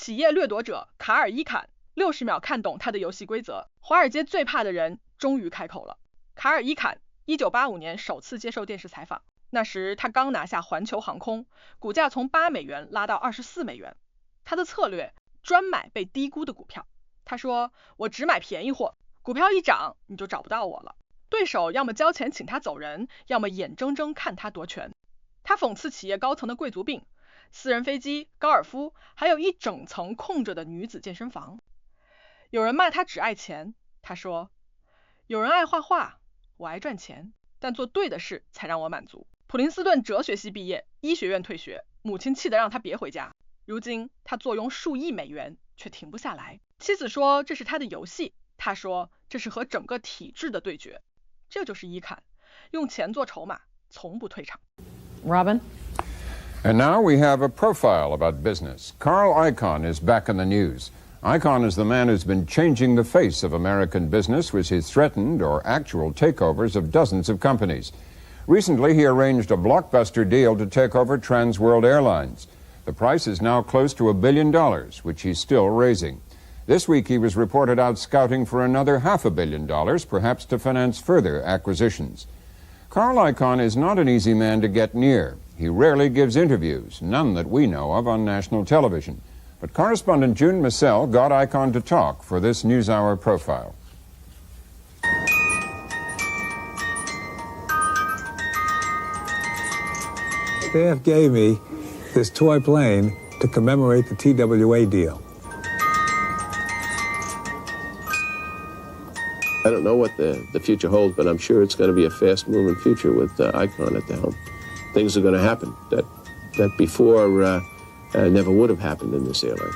企业掠夺者卡尔·伊坎60秒看懂他的游戏规则，华尔街最怕的人终于开口了。卡尔·伊坎1985年首次接受电视采访，那时他刚拿下环球航空，股价从8美元拉到24美元。他的策略专买被低估的股票。他说，我只买便宜货，股票一涨你就找不到我了。对手要么交钱请他走人，要么眼睁睁看他夺权。他讽刺企业高层的贵族病，私人飞机、高尔夫，还有一整层空着的女子健身房。有人骂他只爱钱，他说，有人爱画画，我爱赚钱，但做对的事才让我满足。普林斯顿哲学系毕业，医学院退学，母亲气得让他别回家。如今他坐拥数亿美元，却停不下来。妻子说这是他的游戏，他说这是和整个体制的对决。这就是伊坎，用钱做筹码，从不退场。Robin? And now we have a profile about business. Carl Icahn is back in the news. Icahn is the man who's been changing the face of American business with his threatened or actual takeovers of dozens of companies. Recently, he arranged a blockbuster deal to take over Trans World Airlines. The price is now close to $1 billion, which he's still raising. This week, he was reported out scouting for another $500 million, perhaps to finance further acquisitions. Carl Icahn is not an easy man to get near. He rarely gives interviews, none that we know of on national television. But correspondent June Massell got Icahn to talk for this NewsHour profile. Staff gave me this toy plane to commemorate the TWA deal. I don't know what the future holds, but I'm sure it's going to be a fast-moving future with Icahn at the helm. Things are going to happen that before never would have happened in this airline.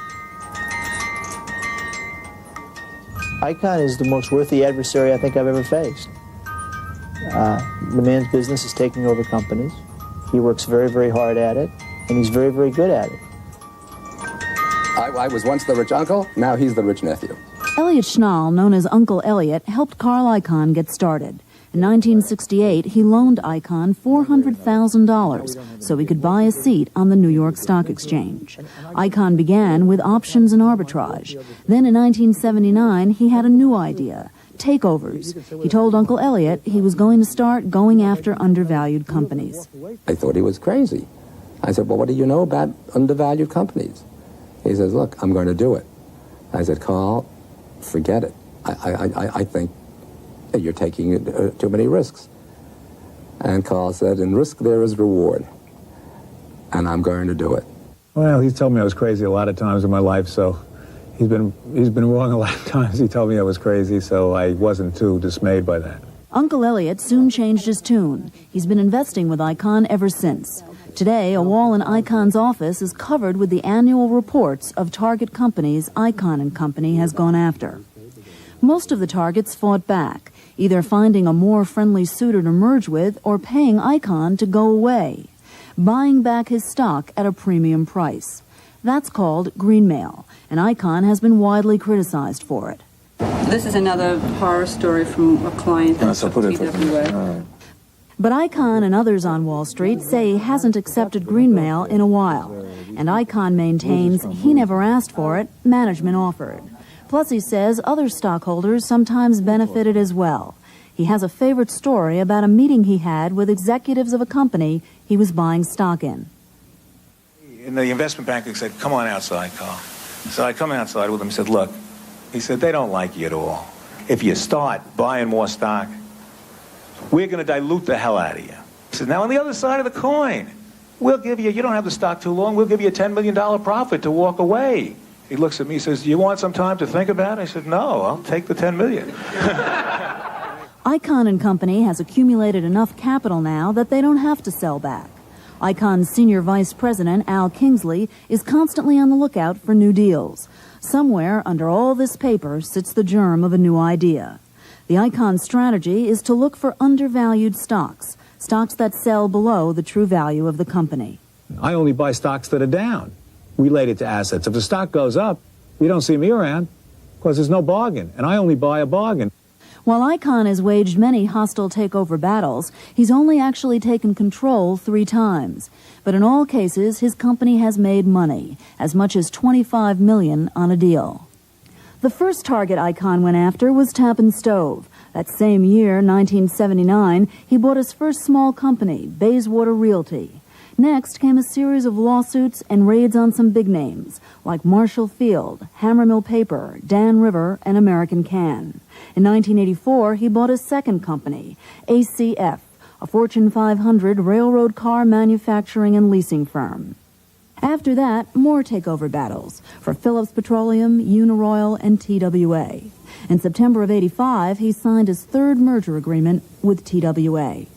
Icahn is the most worthy adversary I think I've ever faced. The man's business is taking over companies. He works very, very hard at it, and he's very, very good at it. I was once the rich uncle, now he's the rich nephew. Elliot Schnall, known as Uncle Elliot, helped Carl Icahn get started. In 1968, he loaned Icahn $400,000 so he could buy a seat on the New York Stock Exchange. Icahn began with options and arbitrage. Then in 1979, he had a new idea, takeovers. He told Uncle Elliot he was going to start going after undervalued companies. I thought he was crazy. I said, well, what do you know about undervalued companies? He says, look, I'm going to do it. I said, Carl, forget it. I think you're taking too many risks. And Carl said, in risk there is reward. And I'm going to do it. Well, he's told me I was crazy a lot of times in my life, so he's been wrong a lot of times. He told me I was crazy, so I wasn't too dismayed by that. Uncle Elliot soon changed his tune. He's been investing with Icahn ever since. Today, a wall in Icahn's office is covered with the annual reports of target companies Icahn & Company has gone after. Most of the targets fought back, either finding a more friendly suitor to merge with or paying Icahn to go away, buying back his stock at a premium price. That's called greenmail, and Icahn has been widely criticized for it. This is another horror story from a client that's TWA. But Icahn and others on Wall Street say he hasn't accepted greenmail in a while, and Icahn maintains he never asked for it, management offered. Plus, he says other stockholders sometimes benefited as well. He has a favorite story about a meeting he had with executives of a company he was buying stock in. And the investment banker said, come on outside, Carl. So I come outside with him and said, look, he said, they don't like you at all. If you start buying more stock, we're going to dilute the hell out of you. He said, now on the other side of the coin, we'll give you don't have the stock too long, we'll give you a $10 million profit to walk away. He looks at me and says, do you want some time to think about it? I said, no, I'll take the $10 million. Icahn & Company has accumulated enough capital now that they don't have to sell back. Icahn's senior vice president, Al Kingsley, is constantly on the lookout for new deals. Somewhere under all this paper sits the germ of a new idea. The Icahn strategy is to look for undervalued stocks, stocks that sell below the true value of the company. I only buy stocks that are down, related to assets. If the stock goes up, you don't see me around because there's no bargain, and I only buy a bargain. While Icahn has waged many hostile takeover battles, he's only actually taken control 3 times. But in all cases, his company has made money, as much as $25 million on a deal. The first target Icahn went after was Tappan Stove. That same year, 1979, he bought his first small company, Bayswater Realty. Next came a series of lawsuits and raids on some big names, like Marshall Field, Hammermill Paper, Dan River, and American Can. In 1984, he bought his second company, ACF, a Fortune 500 railroad car manufacturing and leasing firm. After that, more takeover battles for Phillips Petroleum, Uniroyal, and TWA. In September of '85, he signed his third merger agreement with TWA.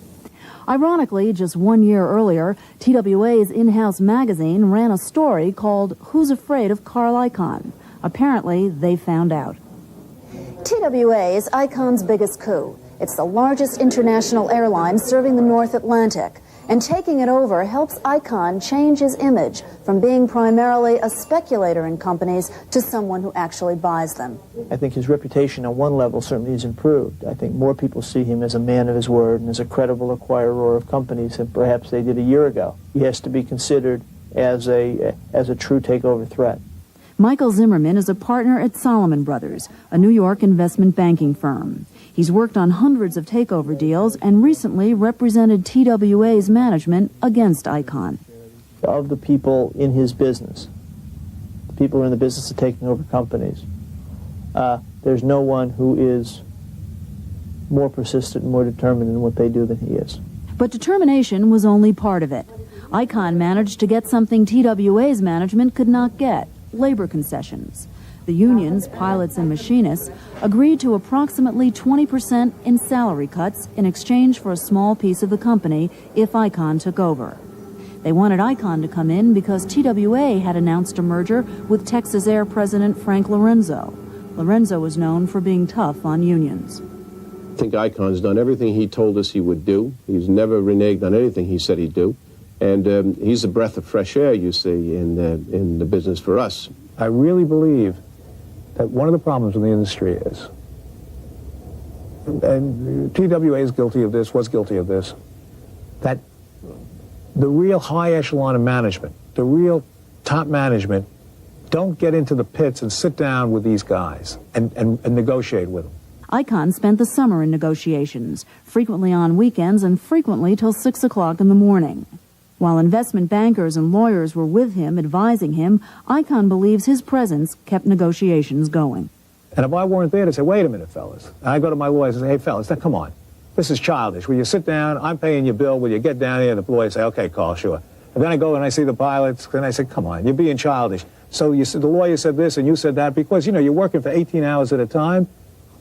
Ironically, just 1 year earlier, TWA's in-house magazine ran a story called Who's Afraid of Carl Icahn? Apparently, they found out. TWA is Icahn's biggest coup. It's the largest international airline serving the North Atlantic. And taking it over helps Icahn change his image from being primarily a speculator in companies to someone who actually buys them. I think his reputation on one level certainly has improved. I think more people see him as a man of his word and as a credible acquirer of companies than perhaps they did a year ago. He has to be considered as a true takeover threat. Michael Zimmerman is a partner at Solomon Brothers, a New York investment banking firm. He's worked on hundreds of takeover deals and recently represented TWA's management against Icahn. Of the people in his business, the people who are in the business of taking over companies, there's no one who is more persistent and more determined in what they do than he is. But determination was only part of it. Icahn managed to get something TWA's management could not get: labor concessions. The unions, pilots and machinists, agreed to approximately 20% in salary cuts in exchange for a small piece of the company if Icahn took over. They wanted Icahn to come in because TWA had announced a merger with Texas Air President Frank Lorenzo. Lorenzo was known for being tough on unions. I think Icahn's done everything he told us he would do. He's never reneged on anything he said he'd do. And he's a breath of fresh air, you see, in the business for us. I really believe that one of the problems in the industry is, and TWA is guilty of this, was guilty of this, that the real high echelon of management, the real top management, don't get into the pits and sit down with these guys and negotiate with them. Icahn spent the summer in negotiations, frequently on weekends and frequently till 6 o'clock in the morning. While investment bankers and lawyers were with him, advising him, Icahn believes his presence kept negotiations going. And if I weren't there to say, wait a minute, fellas, and I go to my lawyers and say, hey, fellas, now, come on, this is childish. Will you sit down? I'm paying your bill. Will you get down here? And the lawyer say, okay, Carl, sure. And then I go and I see the pilots, and I say, come on, you're being childish. So you said, the lawyer said this and you said that because, you know, you're working for 18 hours at a time.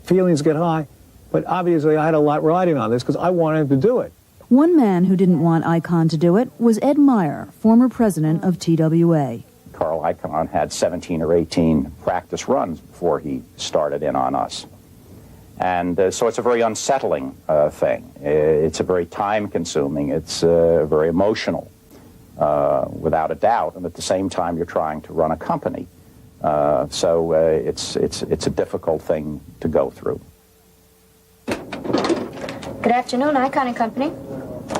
Feelings get high. But obviously I had a lot riding on this because I wanted to do it. One man who didn't want Icahn to do it was Ed Meyer, former president of TWA. Carl Icahn had 17 or 18 practice runs before he started in on us. And so it's a very unsettling thing. It's a very time-consuming. It's very emotional, without a doubt. And at the same time, you're trying to run a company. So it's a difficult thing to go through. Good afternoon, Icahn and Company.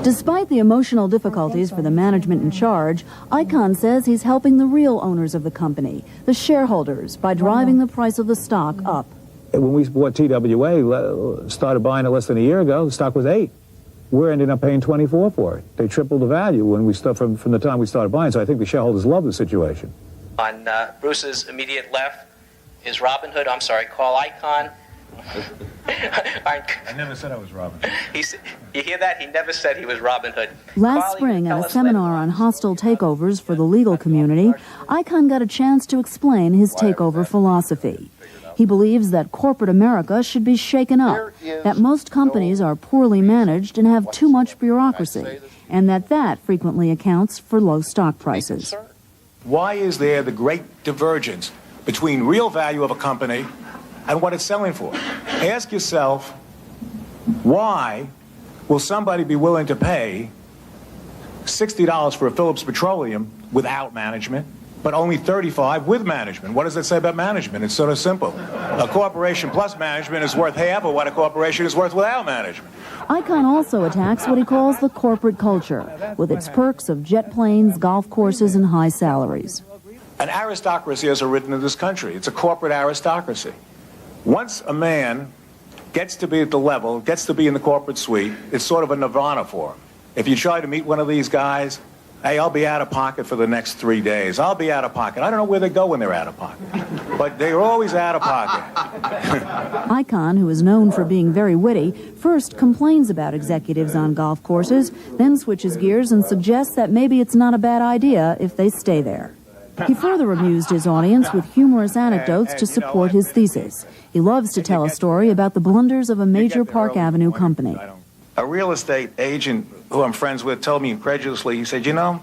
Despite the emotional difficulties for the management in charge, Icahn says he's helping the real owners of the company, the shareholders, by driving the price of the stock up. When we bought TWA, started buying it less than a year ago, the stock was 8. We're ending up paying 24 for it. They tripled the value when we from the time we started buying, so I think the shareholders love the situation. On Bruce's immediate left is Carl Icahn. I never said I was Robin Hood. You hear that? He never said he was Robin Hood. Last spring, at a seminar on hostile takeovers for the legal community, Icahn got a chance to explain his takeover philosophy. He believes that corporate America should be shaken up, that most companies are poorly managed and have too much bureaucracy, and that frequently accounts for low stock prices. Why is there the great divergence between real value of a company and what it's selling for? Ask yourself, why will somebody be willing to pay $60 for a Phillips Petroleum without management, but only 35 with management. What does that say about management? It's sort of simple. A corporation plus management is worth half of what a corporation is worth without management. Icahn also attacks what he calls the corporate culture, with its perks of jet planes, golf courses, and high salaries. An aristocracy has arisen in this country. It's a corporate aristocracy. Once a man gets to be at the level, gets to be in the corporate suite, it's sort of a nirvana for him. If you try to meet one of these guys, hey, I'll be out of pocket for the next 3 days. I'll be out of pocket. I don't know where they go when they're out of pocket, but they're always out of pocket. Icahn, who is known for being very witty, first complains about executives on golf courses, then switches gears and suggests that maybe it's not a bad idea if they stay there. He further amused his audience with humorous anecdotes to support his thesis. He loves to tell a story about the blunders of a major Park Avenue company. A real estate agent who I'm friends with told me incredulously, he said, you know,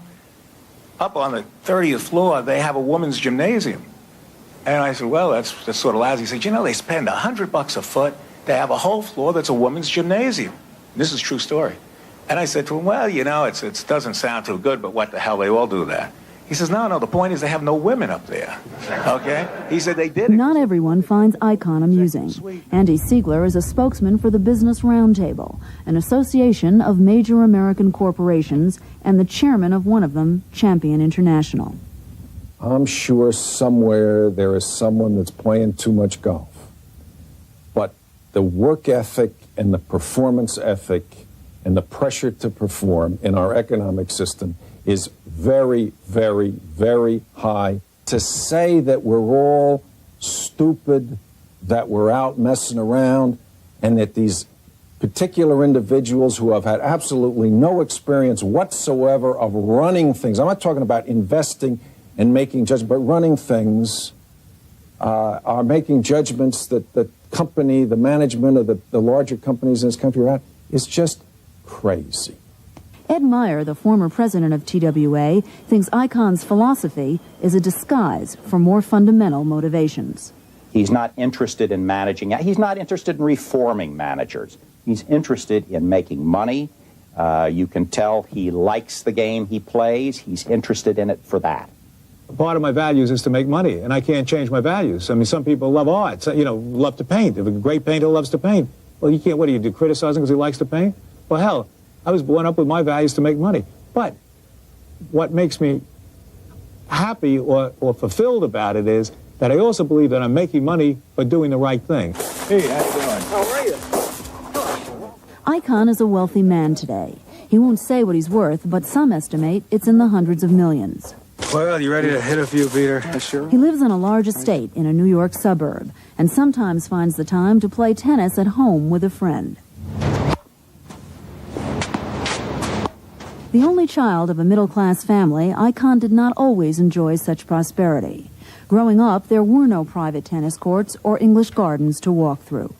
up on the 30th floor, they have a women's gymnasium. And I said, well, that's sort of lousy. He said, you know, they spend $100 a foot to have a whole floor that's a women's gymnasium. This is a true story. And I said to him, well, you know, it doesn't sound too good, but what the hell, they all do that. He says, no, the point is they have no women up there, okay? He said they did it. Not everyone finds Icahn amusing. Andy Siegler is a spokesman for the Business Roundtable, an association of major American corporations, and the chairman of one of them, Champion International. I'm sure somewhere there is someone that's playing too much golf. But the work ethic and the performance ethic and the pressure to perform in our economic system is very, very, very high. To say that we're all stupid, that we're out messing around, and that these particular individuals who have had absolutely no experience whatsoever of running things, I'm not talking about investing and making judgments, but running things, are making judgments that the company, the management of the larger companies in this country are at, is just crazy. Ed Meyer, the former president of TWA, thinks Icahn's philosophy is a disguise for more fundamental motivations. He's not interested in managing. He's not interested in reforming managers. He's interested in making money. You can tell he likes the game he plays. He's interested in it for that. Part of my values is to make money, and I can't change my values. I mean, some people love art, love to paint. If a great painter loves to paint, well, you can't, what do you do, criticize him because he likes to paint? Well, hell, I was born up with my values to make money. But what makes me happy or fulfilled about it is that I also believe that I'm making money by doing the right thing. Hey, how you doing? How are you? Icahn is a wealthy man today. He won't say what he's worth, but some estimate it's in the hundreds of millions. Well, you ready to hit a few, Peter? Sure. He lives on a large estate in a New York suburb and sometimes finds the time to play tennis at home with a friend. The only child of a middle-class family, Icahn did not always enjoy such prosperity. Growing up, there were no private tennis courts or English gardens to walk through.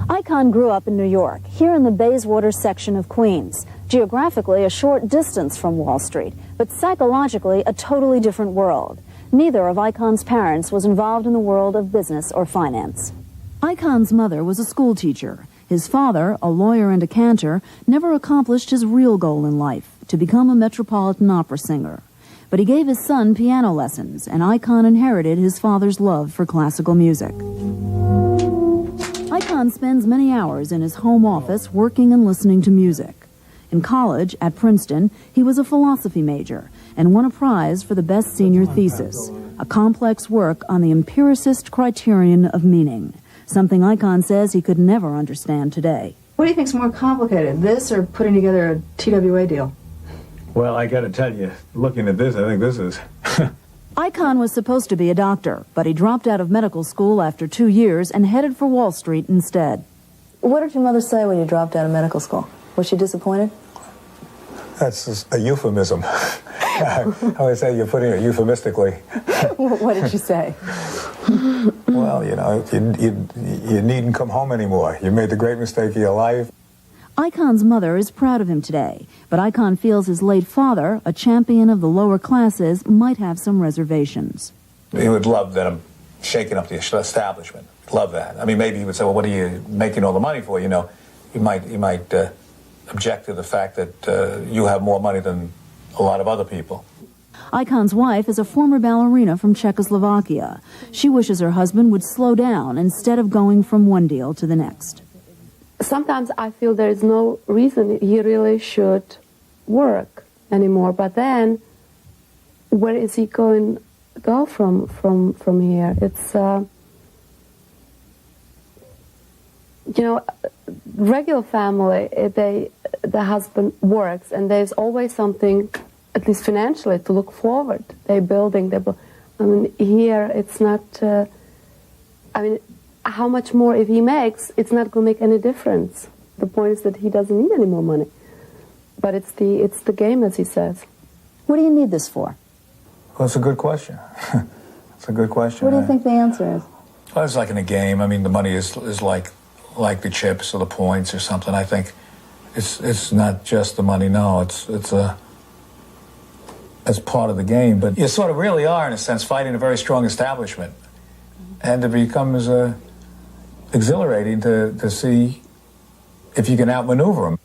Icahn grew up in New York, here in the Bayswater section of Queens, geographically a short distance from Wall Street, but psychologically a totally different world. Neither of Icahn's parents was involved in the world of business or finance. Icahn's mother was a school teacher. His father, a lawyer and a cantor, never accomplished his real goal in life, to become a Metropolitan Opera singer. But he gave his son piano lessons, and Icahn inherited his father's love for classical music. Icahn spends many hours in his home office working and listening to music. In college, at Princeton, he was a philosophy major and won a prize for the best senior thesis, a complex work on the empiricist criterion of meaning, something Icahn says he could never understand today. What do you think's more complicated, this or putting together a TWA deal? Well, I got to tell you, looking at this, I think this is... Icahn was supposed to be a doctor, but he dropped out of medical school after 2 years and headed for Wall Street instead. What did your mother say when you dropped out of medical school? Was she disappointed? That's just a euphemism. I would say you're putting it euphemistically. What did she say? Well, you needn't come home anymore. You made the great mistake of your life. Icahn's mother is proud of him today, but Icahn feels his late father, a champion of the lower classes, might have some reservations. He would love that I'm shaking up the establishment. Love that. I mean, maybe he would say, well, what are you making all the money for? You might object to the fact that you have more money than a lot of other people. Icahn's wife is a former ballerina from Czechoslovakia. She wishes her husband would slow down instead of going from one deal to the next. Sometimes I feel there is no reason he really should work anymore. But then, where is he going to go from here? It's regular family. The husband works, and there's always something, at least financially, to look forward. They're building. I mean, here it's not. How much more if he makes? It's not going to make any difference. The point is that he doesn't need any more money. But it's the game, as he says. What do you need this for? Well, it's a good question. It's a good question. What do you think the answer is? Well, it's like in a game. I mean, the money is like the chips or the points or something. I think it's not just the money. No, it's part of the game. But you sort of really are, in a sense, fighting a very strong establishment, and it becomes exhilarating to see if you can outmaneuver them.